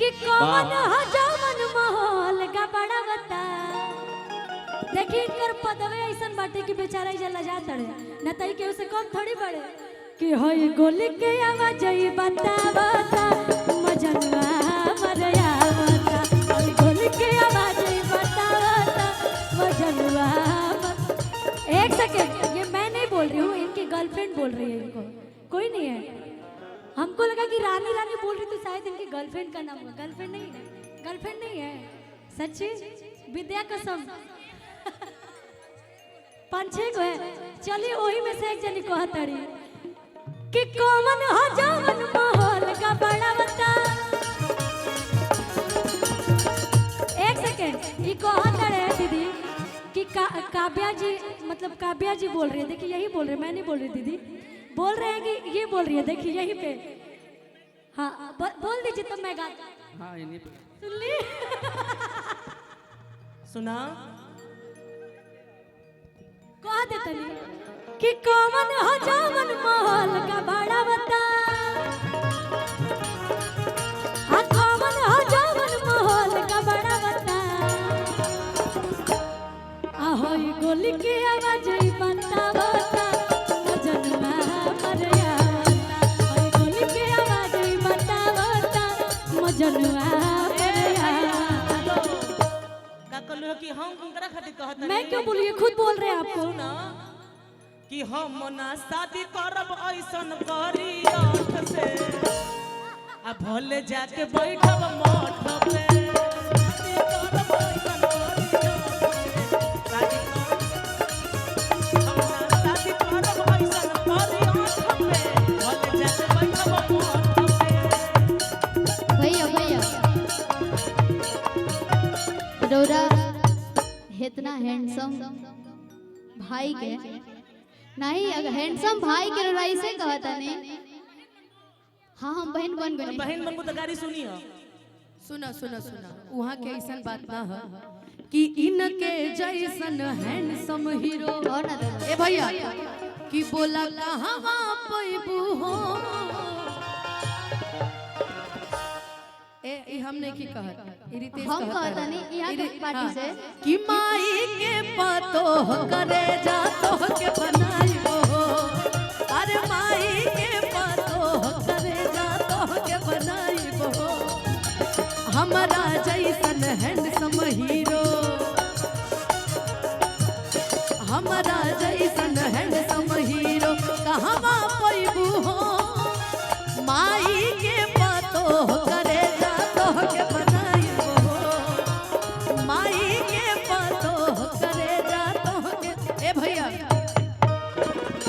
कि कौन हो जवन माहौल का बड़ा बता। देखिए इनकर पदवे ऐसा बाटे कि बेचारा जला जा तड़े न तई के उसे कम थोड़ी बड़े कि होई गोली के आवाज ई बता बता मजनवा मरया बता होई गोली के आवाज ई बता बता मजनवा। एक सेकंड, ये मैं नहीं बोल रही हूँ, इनकी गर्लफ्रेंड बोल रही है। इनको कोई नहीं है। हमको लगा कि रानी रानी बोल रही तो शायद इनकी गर्लफ्रेंड का नाम हो। गर्लफ्रेंड नहीं है, गर्लफ्रेंड नहीं है, सच्ची विद्या कसम। 5-6 को है। चलिए वही में से एक जनी को हतड़ी कि कौन हो जवन माहौल का बड़ा बता। एक सेकंड, ये को हतड़े दीदी कि काव्या जी, मतलब काव्या जी बोल रही है। देखिए यही बोल रहे, मैं नहीं बोल रही दीदी, बोल रहे हैं कि ये बोल रही है। देखिए यहीं पे, हाँ बोल दीजिए तब मैं गा। हाँ इन्हीं पे सुन ली। सुना कह देतनी कि कौन हो जवन माहौल का बड़ा बता। हाँ कौन हो जवन माहौल का बड़ा बता। आहो ये गोली की आवाज ही बता बता मजनवा मरया बता। ओए गोली की आवाज ही बता बता मजनवा मरया। का कहलो कि हम उनकरा खातिर कहत मैं क्यों बोलिए, खुद बोल रहे हैं आपको ना कि हम ना शादी करब ऐसन करियत से आ भले जाके बैठब मठ पे। शादी करब ऐसन करियत से, हम ना शादी करब ऐसन करियत पे भले जाके बैठब मठ पे। भैया रौरा इतना हैंडसम भाई के नहीं, अगर हैंडसम भाई के रौरा ऐसे कहता ने। हाँ हम बहन बन गए। बहन बनबू तो गाड़ी सुनी हो। सुना सुना सुना, वहाँ के ऐसा बात ना है कि इनके जैसन हैंडसम हीरो। और ना दादा ए भैया कि बोला कहवा पैबू हो। ए हमने की कहत, ई रितेश हम कहता कहता नहीं यहाँ के पार्टी से कि माई के पतो करे जा तो के बनाइबो। अरे माई के पतो करे जा तो के बनाइबो। हमारा जैसन हैंडसम हीरो, हमारा जैसन हैंडसम हीरो कहवा पैबू हो। माई के पतो करे जा तो के बनाइबो। माई के पतो करे जा तो के। ए भैया हम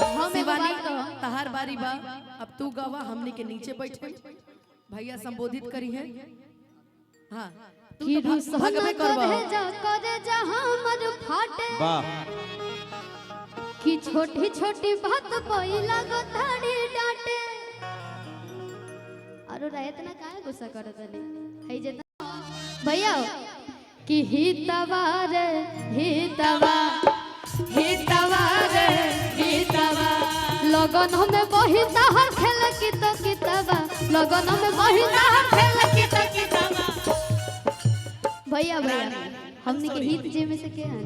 एगो शिवानी बात कहो। तहार बारी बा, अब तू गवा, हमनी के नीचे बैठे भैया संबोधित करी है। हाँ तू कि तो भगवे करबा। करे जा हमर फाटे वाह कि छोटी छोटी बात पहिला गो थाड़ी डांटे। और इतना काहे गुस्सा करत नहीं है जे भैया कि हितवा रे हितवा हितवा रे हितवा लगन में बहिता हर खेल की तो कितवा लगन में बहिता हर खेल की तो कितवा। भैया हमने के हित जी में से क्या है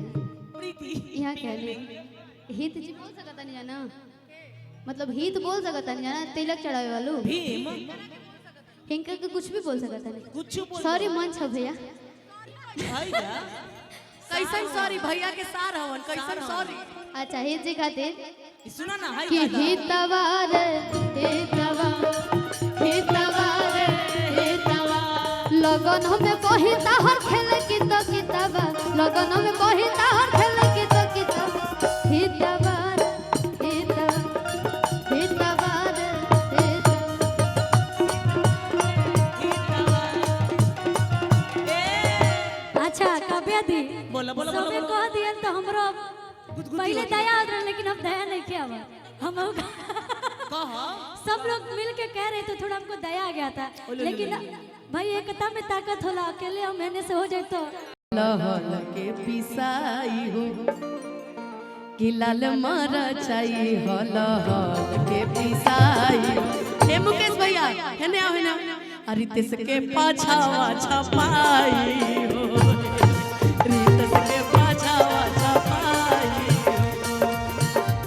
यहाँ क्या हित जी बोल सकता नहीं जाना, मतलब हित बोल सकता नहीं जाना, तिलक चढ़ावे वालू भीम हिंका के कुछ भी बोल सकता नहीं। कुछ बोल सॉरी मंच है भैया। कैसन सॉरी भैया के सार हवन, कैसन सॉरी। अच्छा हित जी खातिर सुना ना हाय कि हितवा रे हितवा हितवा रे हितवा लगन में बहिता हर खेल की तो कितवा लगन में बहिता हर खेल की तो कितवा हितवा रे हितवा हितवा रे हितवा। अच्छा काव्या दी बोला बोला सबे बोला कह दिया तो हमरो पहले दया आत रहे, लेकिन हम दया नहीं किया हम कहा सब लोग मिल के कह रहे थे, थोड़ा हमको दया आ गया था। लेकिन भाई एकता में ताकत होला, अकेले हम मैंने से हो जाए तो लहल के पिसाई हो कि लाल मारा चाहिए हो लहल के पिसाई। हे मुकेश भैया हेने आओ हेने आओ। रितेश के पाछावा छपाई हो, रितेश के पाछावा छपाई हो,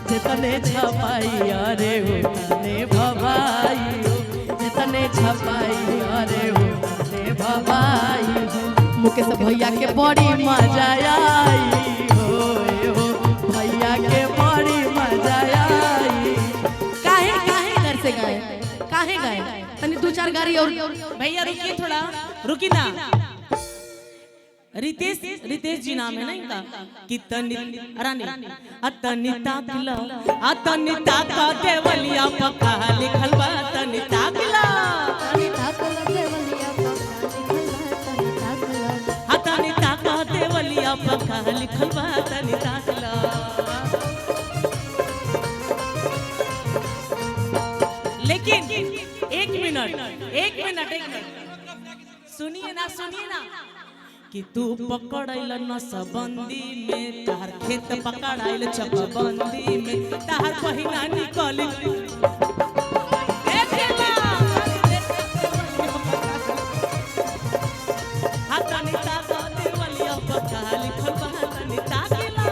जितने छपाई अरे हो तने भवाई हो, जितने छपाई अरे हो तने भवाई हो। मुकेश भैया के बड़ी मजा आई हो, भैया के बड़ी मजा आई। काहे काहे घर से गए, काहे गए? तनी 2-4 गाड़ी और भैया रुकिए थोड़ा, रुकी ना। रितेश रितेश जी नाम है ना इनका। कि अतनिता किला अतनिता का देवलिया पक्का लिखल बा, तनिता किला अतनिता का देवलिया पक्का लिखल बा, तनिता किला। लेकिन एक मिनट सुनिए ना कि तू पकड़ल नसबंदी में, तार खेत पकड़ाइल चकबंदी में, तार पहिना निकली तनिता का देवलिया पक्का लिखल बा, तनिता किला।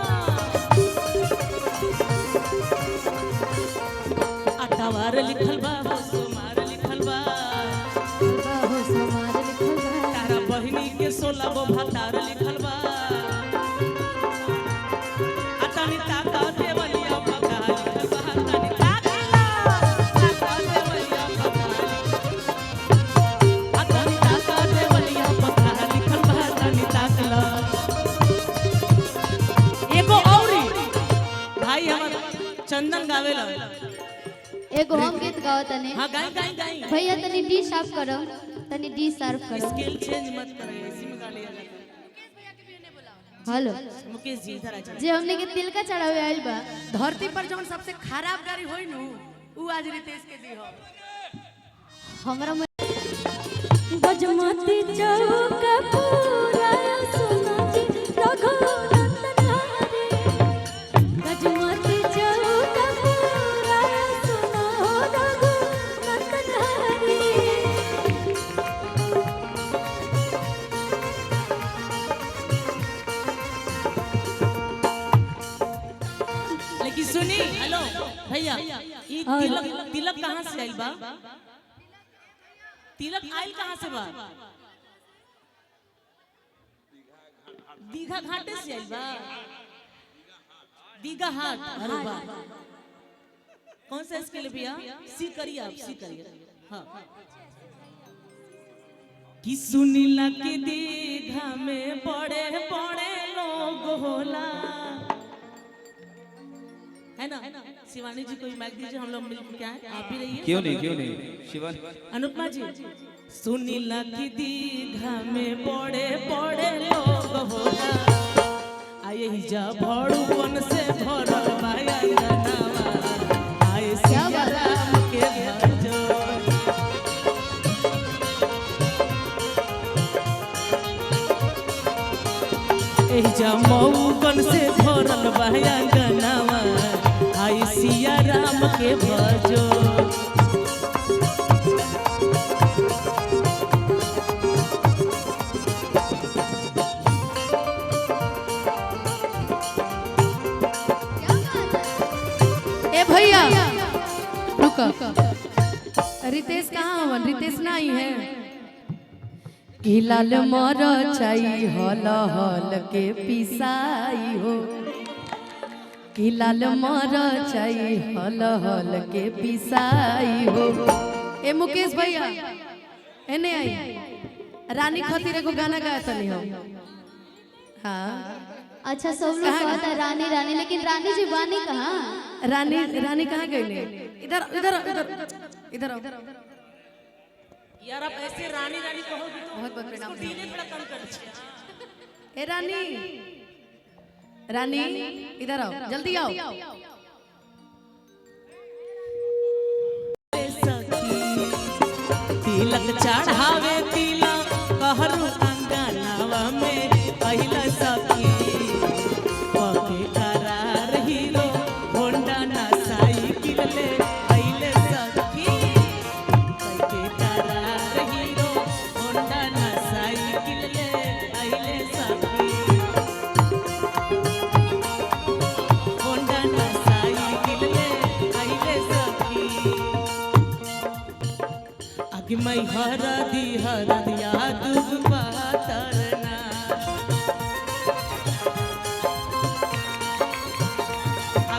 अतवार लिखल बा, सोमार लिखल बा, तारा बहिनी के 16 गो भतार लिखल बा। तनिता का देवलिया पक्का लिखल बा, तनिता किला का देवलिया पक्का तनिता का देवलिया पक्का लिखल बा, तनिता किला। एगो औरी भाई हमर चंदन गावेला, एगो हम गीत गाओ तने। हां गाई भैया तनी डी साफ करो, तनी डी साफ करो। स्केल चेंज मत करे, इसी में गा लिया। हेलो मुकेश जी इधर आ जाओ। जे हमने के तिल का चढ़ावे आइल बा, धरती पर जौन सबसे खराब गाड़ी होई नु उ आज रितेश के दी हो। हमरा में गजमती चौक पूरा सुना जी रघुनंदन हरे, गजमती चौक पूरा सुना रघुनंदन हरे। लेकिन सुनी, हेलो भैया, ई तिलक कहाँ से आइल बा? तिलक आइल कहाँ से बा? दीघा घाटे से आइल बा, दीघा हाट। अरे वाह, कौन सा इसके लिए भैया? सी करिए आप, सी करिए। हाँ कि सुनीला की दीघा में बड़े बड़े लोग होला, है ना? शिवानी जी को माइक दीजिए, हम लोग मिलकर क्या है, आप भी रहिए। क्यों नहीं शिवानी। अनुपमा जी, सुनीला की दीघा में बड़े बड़े लोग होला, आए जा भड़ुवन से भरल बाया गनावा, आए सिया राम के भजो। एही जा मऊगन से भरल बाया गनावा, आए सिया राम के भजो। भैया रुको, रितेश कहाँ हवन? रितेश नहीं है। कि लाल मर चाई हल हल के पिसाई हो, कि लाल मर चाई हल हल के पिसाई हो। ए मुकेश भैया एने आई, रानी खातिर एगो गाना गाया तनी हो। हाँ अच्छा सब लोग कहता है रानी रानी, लेकिन रानी जी बानी कहाँ? रानी कहाँ गई? इधर इधर इधर इधर आओ। यार आप ऐसे रानी रानी कहोगे तो बहुत बहुत प्रणाम। डीले थोड़ा कम कर दीजिए। ए रानी इधर आओ, जल्दी आओ। तिलक चढ़ावे तिलक कहरु अंगनावा में पहिला सखी, पके करार हीरो होंडा ना साइकिल ले पहिले सखी, पके करार हीरो कि मैं हरदिया दुबा तरना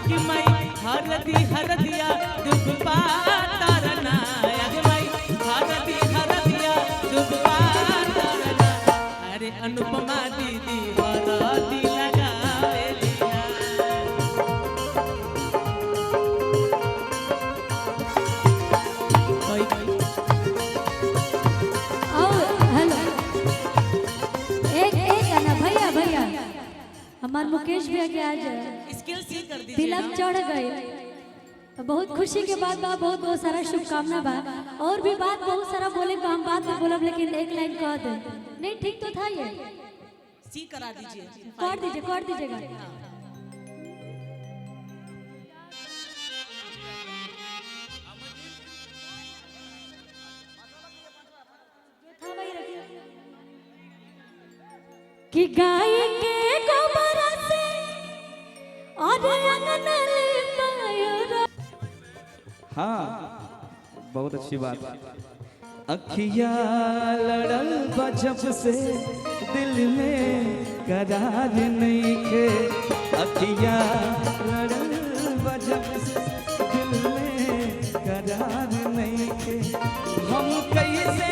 कि मैं हरदिया दुबा तरना कि मैं हरदिया दुबा तरना अरे अनुपमा दीदी हरदी लगावे लिया हेलो एक गाना भैया भैया हमार मुकेश भैया के आज स्किल सी कर दीजिए तिलक चढ़ गई तो बहुत खुशी के बाद बा बहुत बहुत सारा शुभकामना बा और भी बात बहुत सारा बोले को हम बात में बोलब लेकिन एक लाइन कह दे नहीं ठीक तो था ये सी करा दीजिए कर दीजिएगा कि गाय के गोबर से और अंगन लिपायो हाँ बहुत अच्छी बात। अखिया लड़ल बजब से दिल में करार नहीं खे अखिया लड़ल बजब से दिल में करार नहीं खे हम कैसे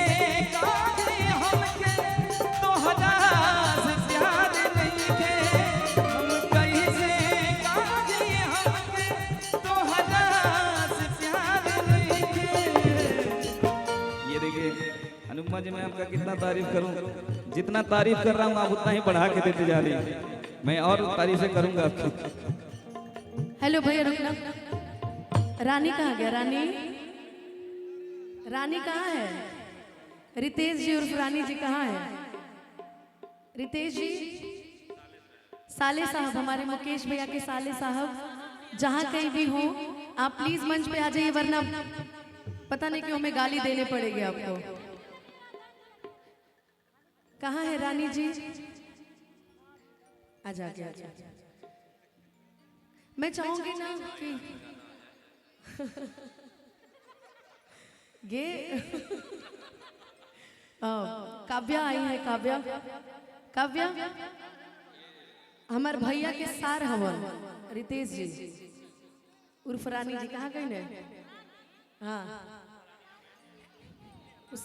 काहे हमके तोहरा से प्यार नहीं खे हम कैसे काहे हमके तोहरा से प्यार नहीं खे। ये देखिए अनुपमा जी मैं आपका कितना तारीफ करूं जितना तारीफ कर रहा हूं आप उतना ही बढ़ा के देते जा रही हैं मैं और तारीफें करूंगा आपकी। हेलो भैया रुकना रानी कहाँ गया रानी कहाँ है रितेश जी उर्फ रानी जी कहाँ है रितेश जी साले साहब हमारे मुकेश भैया के साले साहब जहाँ कहीं भी हो आप प्लीज मंच पे आ जाइए वरना पता नहीं क्यों हमें गाली देने पड़ेगी आपको। कहाँ है रानी जी आजा मैं चाहूंगी ना कि ये काव्या आई है काव्या हमारे भैया के सार हवन रितेश जी उर्फ रानी जी कहाँ गए ने हाँ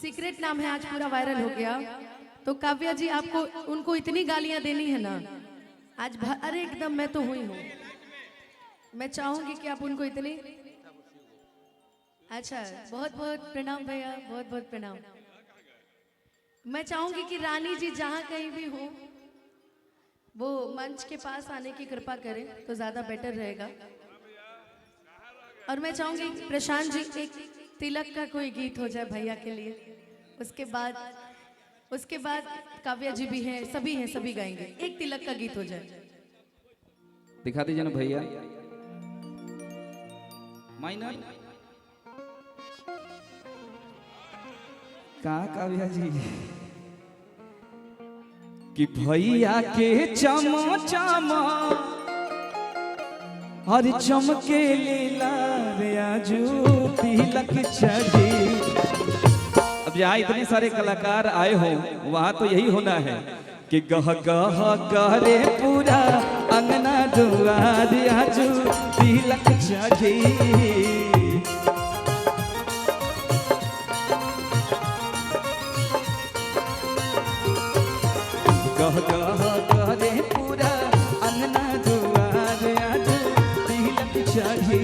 सीक्रेट नाम है आज पूरा वायरल हो गया तो काव्या जी आपको उनको इतनी गालियां देनी है ना आज अरे एकदम मैं तो हुई हूँ मैं चाहूंगी कि आप उनको इतनी अच्छा बहुत बहुत प्रणाम भैया बहुत बहुत प्रणाम। मैं चाहूंगी कि रानी जी जहां कहीं भी हो वो मंच के पास आने की कृपा करें तो ज्यादा बेटर रहेगा। और मैं चाहूंगी प्रशांत जी एक तिलक का कोई गीत हो जाए भैया के लिए उसके बाद काव्या जी भी हैं सभी गाएंगे एक तिलक का गीत हो जाए दिखा दीजिए ना भैया माइनर कहाँ काव्या जी कि भैया के चमचमा और चमके लीला रे आजू तिलक चढ़ी। अब यहाँ इतने सारे कलाकार आए हो वहां तो यही होना है कि गह गह करे पूरा अंगना दुआर आजू तिलक चढ़ी। गह गह करे पूरा अंगना दुआर आजू तिलक चढ़ी।